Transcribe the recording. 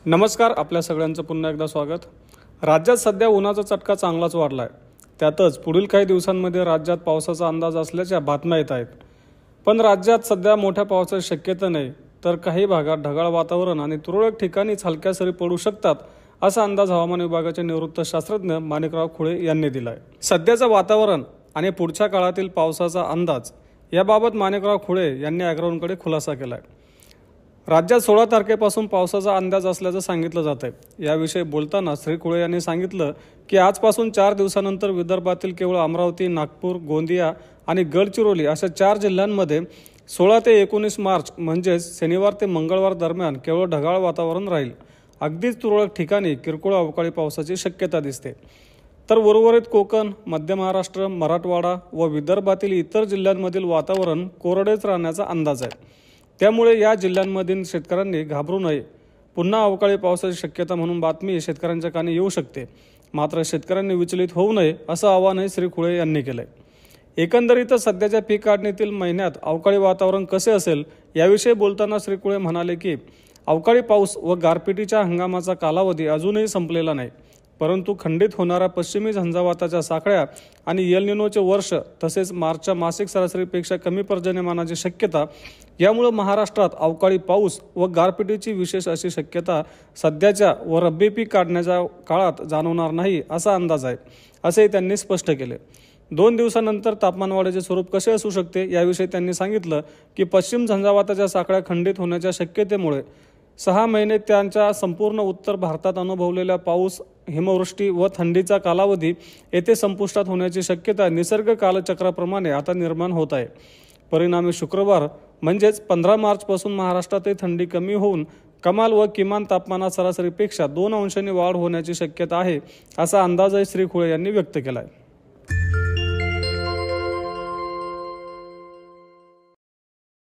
नमस्कार, आपल्या सगळ्यांचं पुन्हा एकदा स्वागत। राज्यात सध्या उन्हाचा चटका चांगलाच वाढला आहे। त्यातच पुढील काही दिवसांमध्ये राज्यात पावसाचा अंदाज असल्याच्या बातम्या येत आहेत। पण राज्यात सध्या मोठ्या पावसाची शक्यता नाही, तर काही भागात ढगाळ वातावरण आणि तुरळक ठिकाणीच हलक्या सरी पडू शकतात, असा अंदाज हवामान विभागाचे निवृत्त शास्त्रज्ञ माणिकराव खुळे यांनी दिला आहे। सध्याचं वातावरण आणि पुढच्या काळातील पावसाचा अंदाज याबाबत माणिकराव खुळे यांनी अॅग्रोनकडे खुलासा केला आहे। राज्यात 16 तारखेपासून पावसाचा अंदाज असल्याचं सांगितलं जात आहे। याविषयी बोलताना श्री खुळे यांनी सांगितलं की आजपासून 4 दिवसानंतर विदर्भातील केवळ अमरावती, नागपूर, गोंदिया आणि गडचिरोली अशा 4 जिल्ह्यांमध्ये 16 ते 19 मार्च म्हणजेच शनिवार ते मंगळवार दरम्यान केवळ ढगाळ वातावरण राहील। अगदीच तुरळक ठिकाणी किरकोळ अवकाळी पावसाची शक्यता दिसते। तर उर्वरित कोकण, मध्य महाराष्ट्र, मराठवाडा व विदर्भातील इतर जिल्ह्यांमधील वातावरण कोरडेच राहण्याचा अंदाज आहे। त्यामुळे या जिल्ह्यांमधील शेतकऱ्यांनी घाबरू नये। पुन्हा अवकाळी पावसाची शक्यता म्हणून बातमी शेतकऱ्यांच्या कानी येऊ शकते, मात्र शेतकऱ्यांनी विचलित होऊ नये असं आवाहनही श्री खुळे यांनी केलंय। एकंदरीतच सध्याच्या पीक काढणीतील महिन्यात अवकाळी वातावरण कसे असेल याविषयी बोलताना श्री खुळे म्हणाले की अवकाळी पाऊस व गारपिटीच्या हंगामाचा कालावधी अजूनही संपलेला नाही, परंतु खंडित होणाऱ्या पश्चिमी झंझावाताच्या साखळ्या आणि एल निनोचे वर्ष तसेच मार्चच्या मासिक सरासरीपेक्षा कमी पर्जन्यमानाची शक्यता यामुळे महाराष्ट्रात अवकाळी पाऊस व गारपिटीची विशेष अशी शक्यता सध्याच्या व रब्बी पीक काढण्याच्या काळात जाणवणार नाही असा अंदाज आहे, असेही त्यांनी स्पष्ट केले। 2 दिवसानंतर तापमानवाढीचे स्वरूप कसे असू शकते याविषयी त्यांनी सांगितलं की पश्चिम झंझावाताच्या साखळ्या खंडित होण्याच्या शक्यतेमुळे 6 महिने त्यांच्या संपूर्ण उत्तर भारतात अनुभवलेला पाऊस, हिमवृष्टी व थंडीचा कालावधी येथे संपुष्टात होण्याची शक्यता निसर्ग कालचक्राप्रमाणे आता निर्माण होत आहे। परिणामी शुक्रवार म्हणजेच 15 मार्चपासून महाराष्ट्रातही थंडी कमी होऊन कमाल व किमान तापमानात सरासरीपेक्षा 2 अंशांनी वाढ होण्याची शक्यता आहे, असा अंदाजही श्री खुळे यांनी व्यक्त केला आहे।